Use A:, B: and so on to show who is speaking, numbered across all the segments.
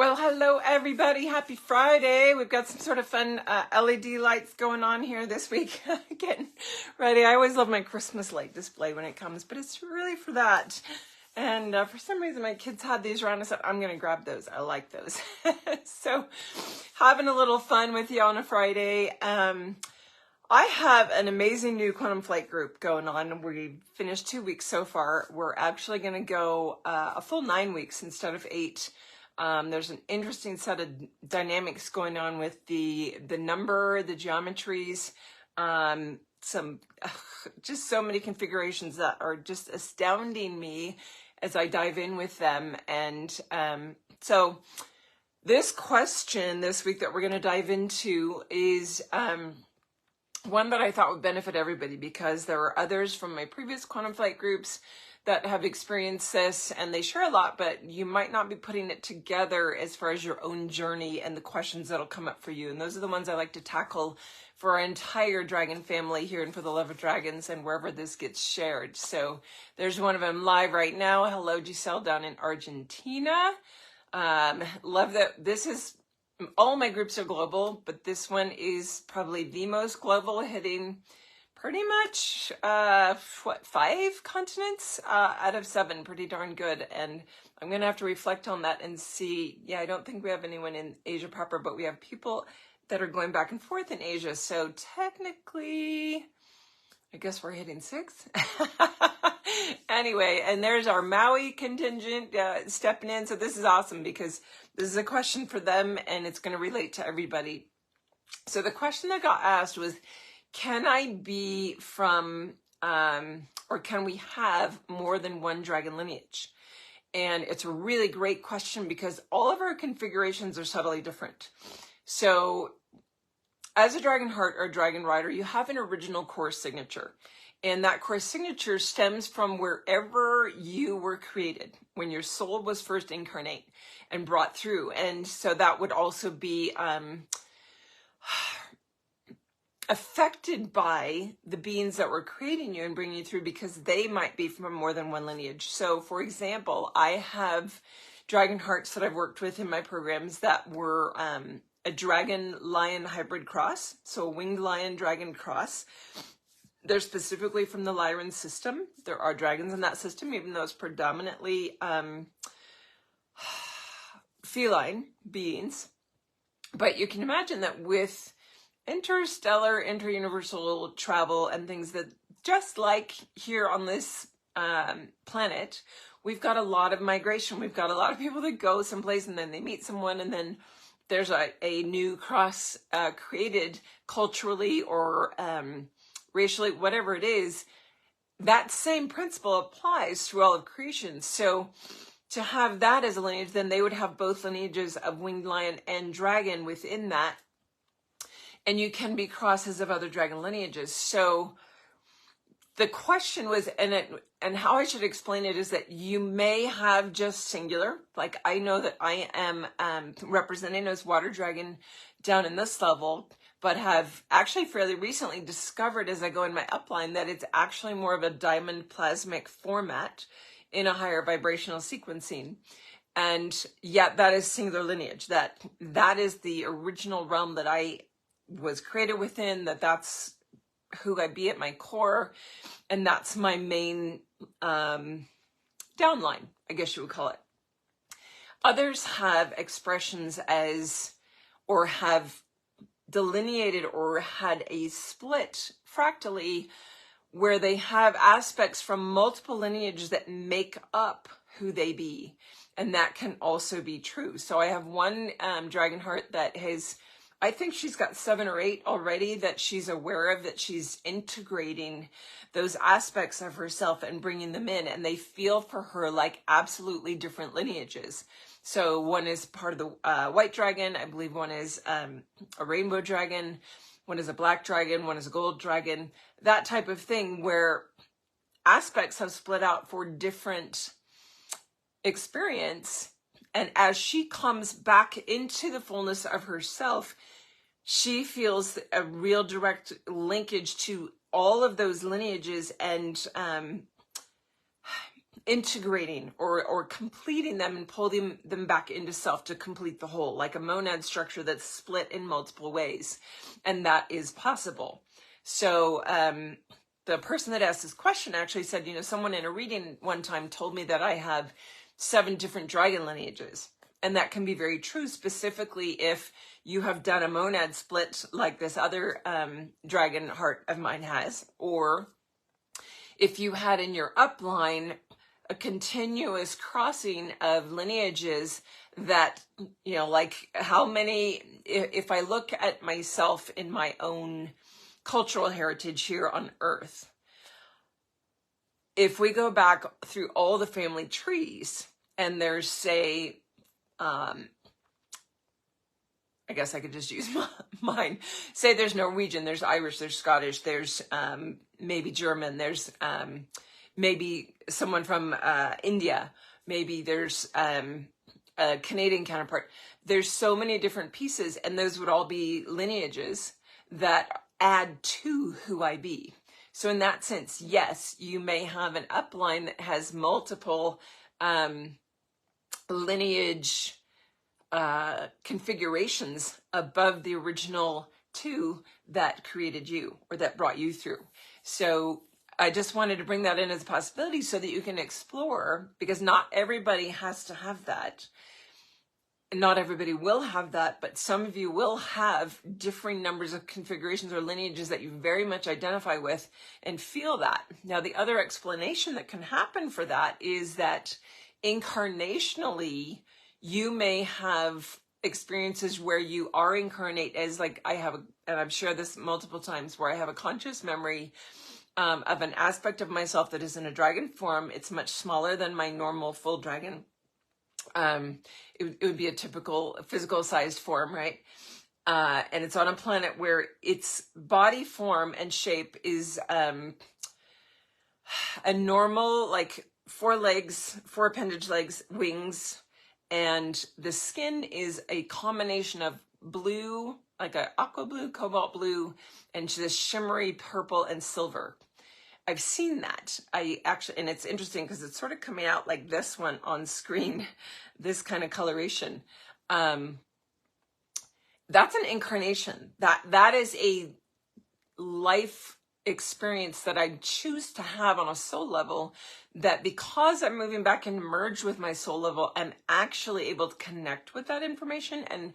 A: Well, hello everybody. Happy Friday. We've got some sort of fun LED lights going on here this week. Getting ready. I always love my Christmas light display when it comes, but it's really for that. And for some reason my kids had these around. I said, I'm going to grab those. I like those. So having a little fun with you on a Friday. I have an amazing new quantum flight group going on. We've finished 2 weeks so far. We're actually going to go a full 9 weeks instead of 8. There's an interesting set of dynamics going on with the number, the geometries, just so many configurations that are just astounding me as I dive in with them. And so this question this week that we're going to dive into is one that I thought would benefit everybody, because there are others from my previous quantum flight groups that have experienced this, and they share a lot, but you might not be putting it together as far as your own journey and the questions that'll come up for you. And those are the ones I like to tackle for our entire dragon family here and for the love of dragons and wherever this gets shared. So there's one of them live right now. Hello, Giselle down in Argentina. Love that. This is, all my groups are global, but this one is probably the most global, hitting pretty much, 5 continents out of 7, pretty darn good. And I'm going to have to reflect on that and see. Yeah, I don't think we have anyone in Asia proper, but we have people that are going back and forth in Asia. So technically, I guess we're hitting 6. Anyway, and there's our Maui contingent stepping in. So this is awesome because this is a question for them and it's going to relate to everybody. So the question that got asked was, can I be from, or can we have more than one dragon lineage? And it's a really great question because all of our configurations are subtly different. So as a dragon heart or dragon rider, you have an original core signature. And that core signature stems from wherever you were created, when your soul was first incarnate and brought through. And so that would also be affected by the beings that were creating you and bringing you through, because they might be from more than one lineage. So for example, I have dragon hearts that I've worked with in my programs that were a dragon lion hybrid cross. So a winged lion dragon cross. They're specifically from the Lyran system. There are dragons in that system, even though it's predominantly feline beings. But you can imagine that with interstellar, interuniversal travel and things, that just like here on this planet, we've got a lot of migration. We've got a lot of people that go someplace and then they meet someone, and then there's a new cross created culturally or racially, whatever it is. That same principle applies through all of creation. So to have that as a lineage, then they would have both lineages of winged lion and dragon within that. And you can be crosses of other dragon lineages. So the question was, and how I should explain it is that you may have just singular. Like I know that I am representing as water dragon down in this level, but have actually fairly recently discovered as I go in my upline that it's actually more of a diamond plasmic format in a higher vibrational sequencing. And yet that is singular lineage. That is the original realm that I was created within, that's who I be at my core, and that's my main downline, I guess you would call it. Others have expressions as, or have delineated or had a split fractally where they have aspects from multiple lineages that make up who they be, and that can also be true. So I have one dragon heart that has, I think she's got 7 or 8 already that she's aware of, that she's integrating those aspects of herself and bringing them in, and they feel for her like absolutely different lineages. So one is part of the white dragon. I believe one is a rainbow dragon. One is a black dragon. One is a gold dragon. That type of thing where aspects have split out for different experience. And as she comes back into the fullness of herself, she feels a real direct linkage to all of those lineages. And integrating or completing them and pulling them back into self to complete the whole, like a monad structure that's split in multiple ways. And that is possible. So the person that asked this question actually said, you know, someone in a reading one time told me that I have 7 different dragon lineages. And that can be very true, specifically if you have done a monad split like this other dragon heart of mine has, or if you had in your upline a continuous crossing of lineages that, you know, like how many, if I look at myself in my own cultural heritage here on Earth, if we go back through all the family trees and there's, say, I guess I could just use mine. Say there's Norwegian, there's Irish, there's Scottish, there's maybe German, there's maybe someone from India, maybe there's a Canadian counterpart. There's so many different pieces, and those would all be lineages that add to who I be. So in that sense, yes, you may have an upline that has multiple lineage configurations above the original 2 that created you or that brought you through. So I just wanted to bring that in as a possibility so that you can explore, because not everybody has to have that. Not everybody will have that, but some of you will have differing numbers of configurations or lineages that you very much identify with and feel that. Now, the other explanation that can happen for that is that incarnationally, you may have experiences where you are incarnate as, like I have, and I've shared this multiple times, where I have a conscious memory of an aspect of myself that is in a dragon form. It's much smaller than my normal full dragon. It would be a typical physical sized form, right? And it's on a planet where its body form and shape is a normal, like 4 legs, 4 appendage legs, wings, and the skin is a combination of blue, like a aqua blue, cobalt blue, and this shimmery purple and silver. I've seen that. And it's interesting because it's sort of coming out like this one on screen, this kind of coloration. That's an incarnation. That is a life experience that I choose to have on a soul level, that because I'm moving back and merge with my soul level, I'm actually able to connect with that information. And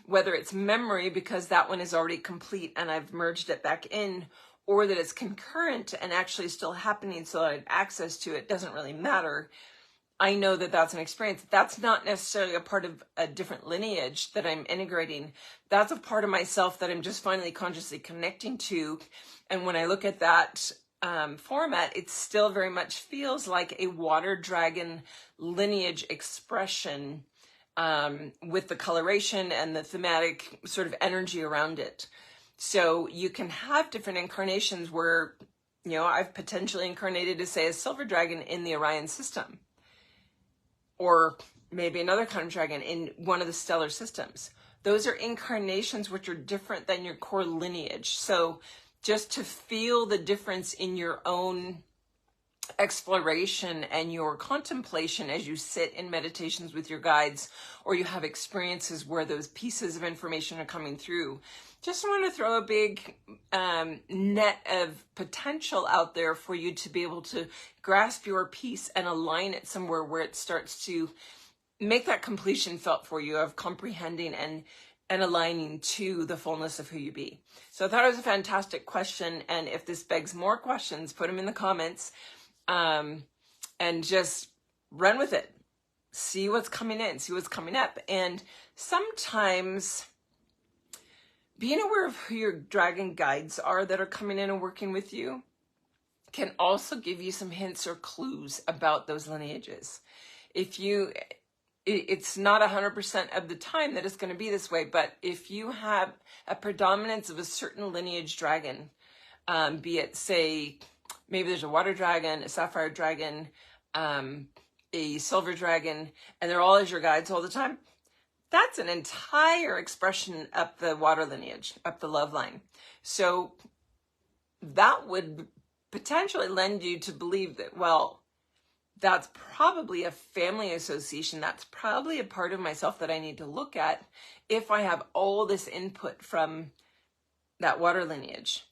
A: whether it's memory, because that one is already complete and I've merged it back in, or that it's concurrent and actually still happening so that I have access to it, doesn't really matter. I know that that's an experience. That's not necessarily a part of a different lineage that I'm integrating. That's a part of myself that I'm just finally consciously connecting to. And when I look at that format, it still very much feels like a water dragon lineage expression with the coloration and the thematic sort of energy around it. So you can have different incarnations where, you know, I've potentially incarnated as, say, a silver dragon in the Orion system, or maybe another kind of dragon in one of the stellar systems. Those are incarnations which are different than your core lineage. So just to feel the difference in your own exploration and your contemplation as you sit in meditations with your guides, or you have experiences where those pieces of information are coming through. Just want to throw a big net of potential out there for you to be able to grasp your piece and align it somewhere where it starts to make that completion felt for you of comprehending and aligning to the fullness of who you be. So I thought it was a fantastic question. And if this begs more questions, put them in the comments and just run with it. See what's coming in, see what's coming up. And sometimes being aware of who your dragon guides are that are coming in and working with you can also give you some hints or clues about those lineages. It's not 100% of the time that it's going to be this way, but if you have a predominance of a certain lineage dragon, be it, say, maybe there's a water dragon, a sapphire dragon, a silver dragon, and they're all as your guides all the time, that's an entire expression up the water lineage, up the love line. So that would potentially lend you to believe that, well, that's probably a family association. That's probably a part of myself that I need to look at if I have all this input from that water lineage.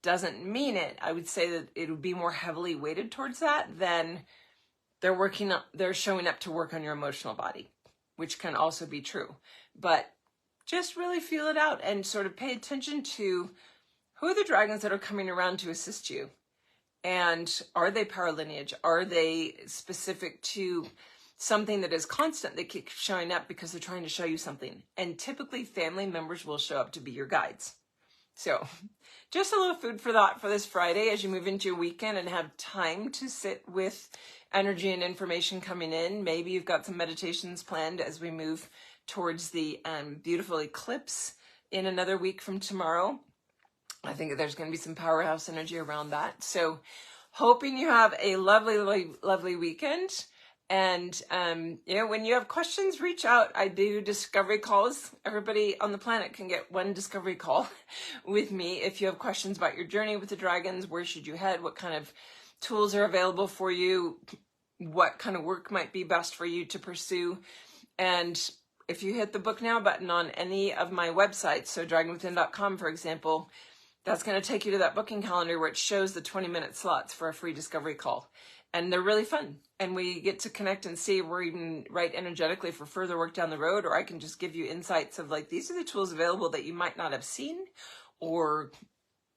A: Doesn't mean it. I would say that it would be more heavily weighted towards that than they're showing up to work on your emotional body, which can also be true. But just really feel it out and sort of pay attention to who are the dragons that are coming around to assist you. And are they power lineage? Are they specific to something that is constant that keeps showing up because they're trying to show you something? And typically family members will show up to be your guides. So just a little food for thought for this Friday as you move into your weekend and have time to sit with energy and information coming in. Maybe you've got some meditations planned as we move towards the beautiful eclipse in another week from tomorrow. I think there's going to be some powerhouse energy around that. So hoping you have a lovely, lovely, lovely weekend. And, when you have questions, reach out. I do discovery calls. Everybody on the planet can get one discovery call with me. If you have questions about your journey with the dragons, where should you head? What kind of tools are available for you? What kind of work might be best for you to pursue? And if you hit the book now button on any of my websites, so dragonwithin.com, for example, that's going to take you to that booking calendar where it shows the 20-minute slots for a free discovery call. And they're really fun. And we get to connect and see if we're even right energetically for further work down the road, or I can just give you insights of like, these are the tools available that you might not have seen, or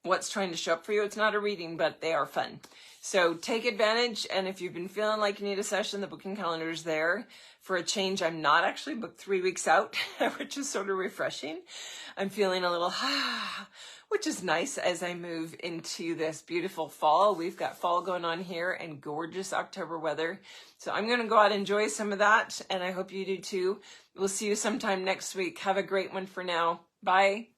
A: what's trying to show up for you. It's not a reading, but they are fun. So take advantage. And if you've been feeling like you need a session, the booking calendar is there. For a change, I'm not actually booked 3 weeks out, which is sort of refreshing. I'm feeling a little, which is nice as I move into this beautiful fall. We've got fall going on here and gorgeous October weather. So I'm going to go out and enjoy some of that. And I hope you do too. We'll see you sometime next week. Have a great one for now. Bye.